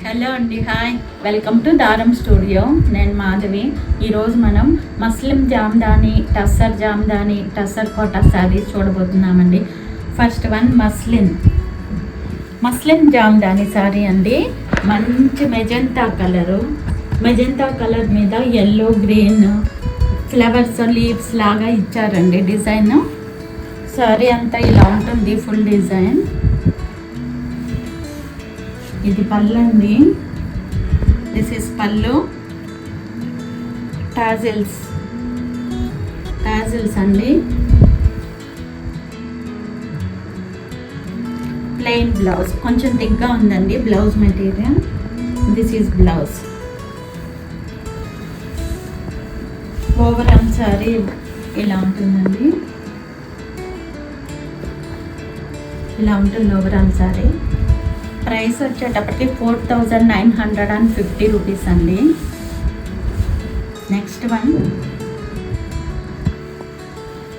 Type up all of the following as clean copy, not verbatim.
Hello అండి, hi, welcome to Dhaaram studio. నేను మాధవి. ఈరోజు మనం ముస్లిం జామ్దాని టస్సర్ కోట సారీస్ చూడబోతున్నామండి. First one muslin jamdani sari అండి. మంచి మెజంతా కలర్ మీద ఎల్లో గ్రీన్ ఫ్లవర్స్ లీవ్స్ లాగా ఇచ్చారండి డిజైన్. సారీ అంతా ఇలా ఉంటుంది, ఫుల్ డిజైన్. ఇది పళ్ళు అండి. దిస్ ఇస్ పళ్ళు. టాజిల్స్ అండి. ప్లెయిన్ బ్లౌజ్, కొంచెం థిక్గా ఉందండి blouse material. This is blouse. Overall sari ఇలా ఉంటుందండి. ఇలా ఉంటుంది ఓవరాల్ సారీ. ప్రైస్ వచ్చేటప్పటికి 4950 రూపీస్ అండి. నెక్స్ట్ వన్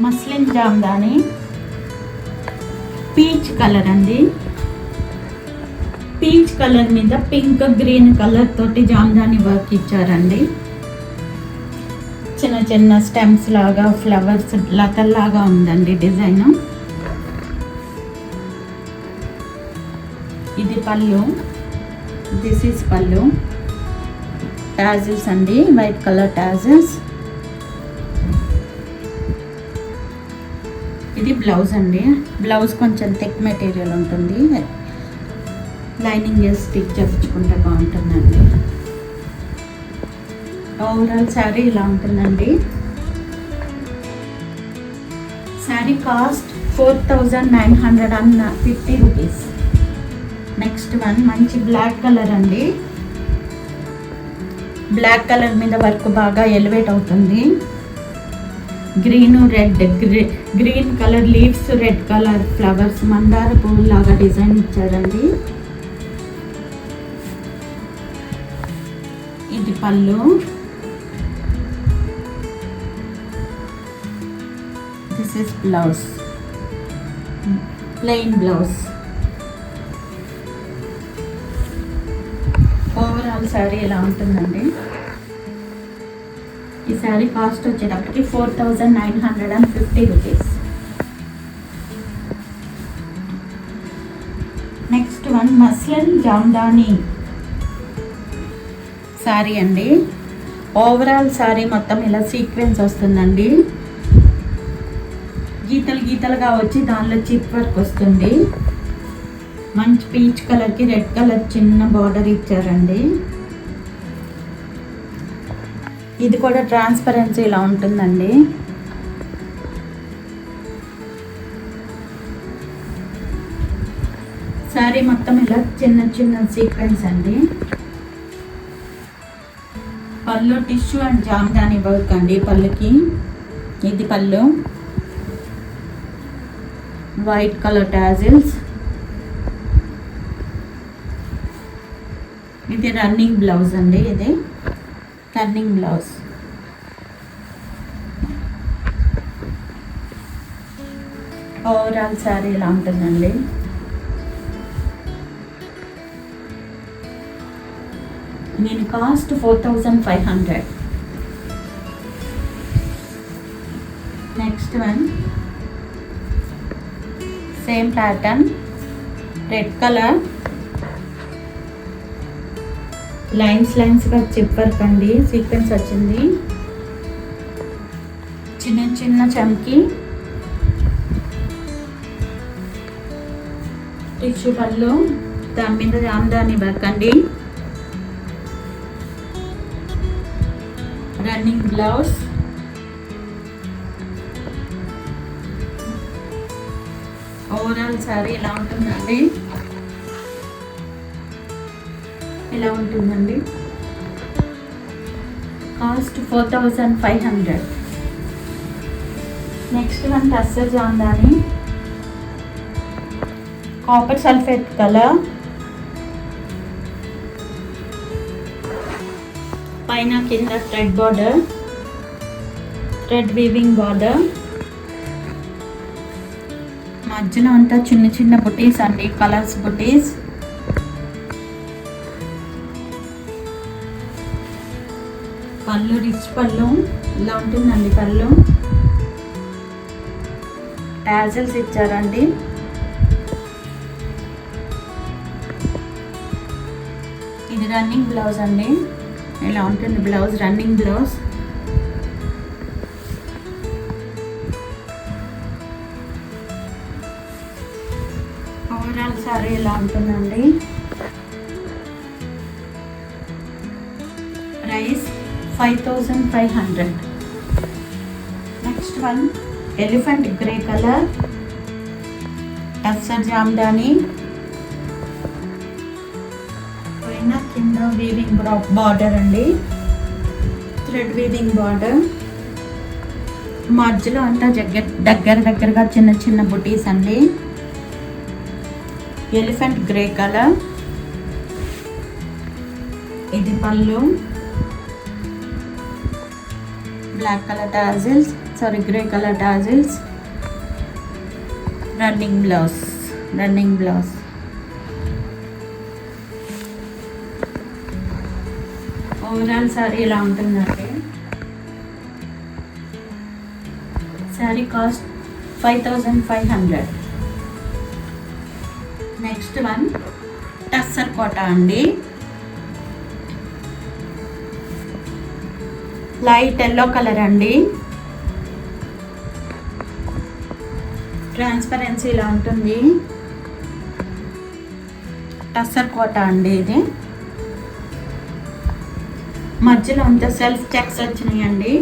ముస్లిం జామ్దాని పీచ్ కలర్ అండి. పీచ్ కలర్ మీద పింక్ గ్రీన్ కలర్ తోటి జామ్దాని వర్క్ ఇచ్చారండి. చిన్న చిన్న స్టెమ్స్ లాగా ఫ్లవర్స్ లతల్లాగా ఉందండి డిజైన్. ఇది పళ్ళు. దిస్ ఈజ్ పళ్ళు. టాజిల్స్ అండి, వైట్ కలర్ టాజిల్స్. ఇది బ్లౌజ్ అండి. బ్లౌజ్ కొంచెం థిక్ మెటీరియల్ ఉంటుంది. లైనింగ్ వేసి స్టిచ్ చేయించుకుంటే బాగుంటుందండి. ఓవరాల్ శారీ ఇలా ఉంటుందండి. Sari cost 4950 rupees. Next one మంచి బ్లాక్ కలర్ అండి. బ్లాక్ కలర్ మీద వర్క్ బాగా ఎలివేట్ అవుతుంది. Green red, green colour leaves, red colour flowers, మందార పువ్వు లాగా డిజైన్ ఇచ్చారండి. ఇది పళ్ళు. This is blouse, plain blouse. Overall sari ఇలా ఉంటుందండి. ఈ శారీ కాస్ట్ వచ్చేటప్పటికి 4950 రూపీస్. నెక్స్ట్ వన్ ముస్లిం జామ్దాని శారీ అండి. ఓవరాల్ శారీ మొత్తం ఇలా సీక్వెన్స్ వస్తుందండి. గీతలుగా వచ్చి దానిలో చిప్ వర్క్ వస్తుంది. మంచి పీచ్ కలర్కి రెడ్ కలర్ చిన్న బార్డర్ ఇచ్చారండి. ఇది కూడా ట్రాన్స్పరెన్సీ ఇలా ఉంటుందండి. సారీ మొత్తం ఇలా చిన్న చిన్న సీక్వెన్స్ అండి. పళ్ళు టిష్యూ అండ్ జామ్దాని వర్క్ అండి పళ్ళుకి. ఇది పళ్ళు. White colour tassels. ఇది రన్నింగ్ బ్లౌజ్ అండి. ఇది రన్నింగ్ బ్లౌజ్. ఓవరాల్ శారీ ఇలా ఉంటుందండి. దీని cost 4500. Next one same pattern, red colour, లైన్స్గా చిప్ వర్క్ అండి. సీక్వెన్స్ వచ్చింది. చిన్న చమ్కి. టిష్యూ పళ్ళు, దాని మీద జామ్దాని వర్క్ అండి. Running blouse. ఓవరాల్ శారీ ఇలా ఉంటుందండి. ఇలా ఉంటుందండి. Cost 4500. Next one tussar jamdani copper sulphate colour. పైన కింద thread border, thread weaving border. మధ్యలో అంతా చిన్న చిన్న బుటీస్ అండి, కలర్స్ బుటీస్. పళ్ళు రిచ్ పళ్ళు ఇలా ఉంటుందండి. పళ్ళు టాజిల్స్ ఇచ్చారండి. ఇది రన్నింగ్ బ్లౌజ్ అండి. ఇలా ఉంటుంది blouse, running blouse. Overall sari ఇలా ఉంటుందండి. Price 5500. Next one elephant grey colour tussar jamdani. పైన కింద వీవింగ్ బార్డర్ అండి, థ్రెడ్ వీవింగ్ బార్డర్. మధ్యలో అంతా దగ్గరగా చిన్న చిన్న బుటీస్ అండి. Elephant grey colour. ఇది పళ్ళు, black colour tassels, grey colour tassels. Running blouse. Overall sari ఇలా ఉంటుందండి. Sari cost 5500. Next one tussar Kota అండి. లైట్ ఎల్లో కలర్ అండి. ట్రాన్స్పరెన్సీ ఇలా ఉంటుంది. టస్సర్ కోట అండి. ఇది మధ్యలో అంతా సెల్ఫ్ చెక్స్ వచ్చినాయండి.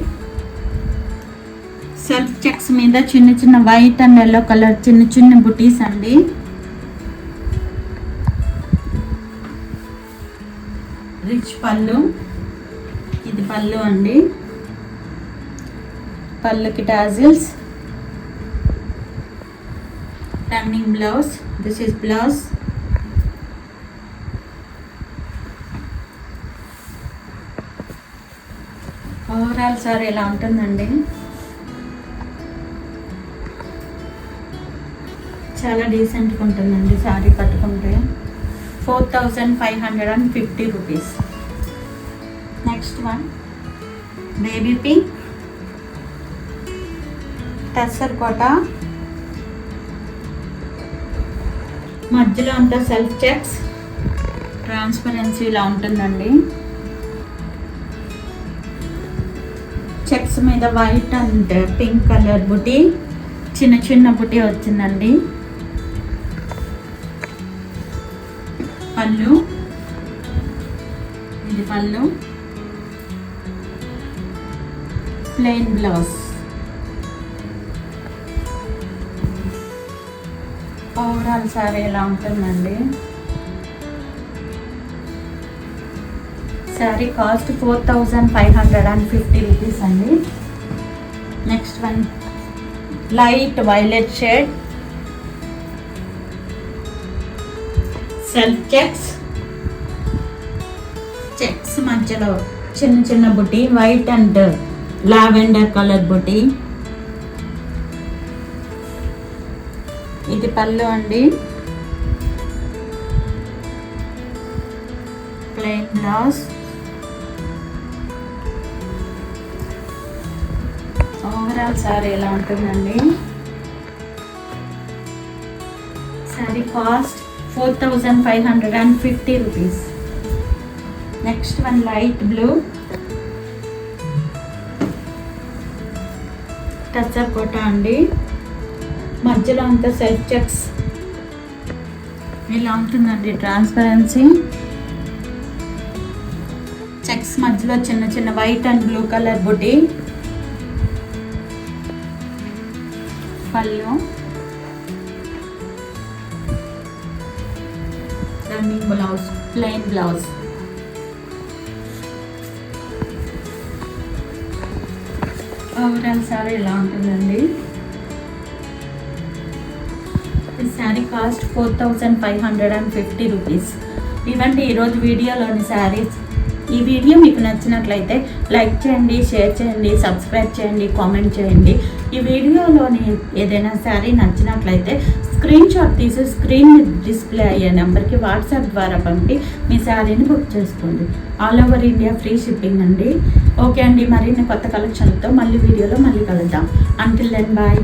సెల్ఫ్ చెక్స్ మీద చిన్న చిన్న వైట్ అండ్ ఎల్లో కలర్ చిన్న బుటీస్ అండి. రిచ్ పళ్ళు. ఇది పళ్ళు అండి. పళ్ళుకి tassels. Running blouse. This is blouse. Overall sari ఇలా ఉంటుందండి. చాలా డీసెంట్గా ఉంటుందండి సారీ కట్టుకుంటే. 4550 rupees. Next one baby pink tussar Kota. మధ్యలో అంతా సెల్ఫ్ చెక్స్, ట్రాన్స్పరెన్సీ ఇలా ఉంటుందండి. చెక్స్ మీద వైట్ అండ్ పింక్ కలర్ బుటీ, చిన్న బుటీ వచ్చిందండి. పళ్ళు. ఇది పళ్ళు. Plain blouse. ఓవరాల్ సారీ ఇలా ఉంటుందండి. సారీ కాస్ట్ 4550 రూపీస్ అండి. Next one light violet shade. Self checks మధ్యలో చిన్న బుటీ, వైట్ అండ్ లావెండర్ కలర్ బుటీ. ఇది పళ్ళు అండి. Plain blouse. ఓవరాల్ సారీ ఎలా ఉంటుందండి. Sari cost 4550 rupees. Next one light blue tussar Kota అండి. మధ్యలో అంతా సెల్ఫ్ చెక్స్ ఇలా ఉంటుందండి. ట్రాన్స్పరెన్సీ చెక్స్ మధ్యలో చిన్న వైట్ అండ్ బ్లూ కలర్ బుటీ. పళ్ళు. Running blouse, plain blouse. Overall sari ఇలా ఉంటుందండి. ఈ శారీ కాస్ట్ 4550 రూపీస్. ఇవండి ఈరోజు వీడియోలోని శారీస్. ఈ వీడియో మీకు నచ్చినట్లయితే లైక్ చేయండి, షేర్ చేయండి, సబ్స్క్రైబ్ చేయండి, కామెంట్ చేయండి. ఈ వీడియోలోని ఏదైనా శారీ నచ్చినట్లయితే స్క్రీన్ షాట్ తీసి స్క్రీన్ మీద డిస్ప్లే అయ్యే నెంబర్కి వాట్సాప్ ద్వారా పంపి మీ శారీని బుక్ చేసుకోండి. All over India free shipping అండి. ఓకే అండి, మరిన్ని కొత్త కలెక్షన్లతో మళ్ళీ వీడియోలో మళ్ళీ కలుద్దాం. Until then bye.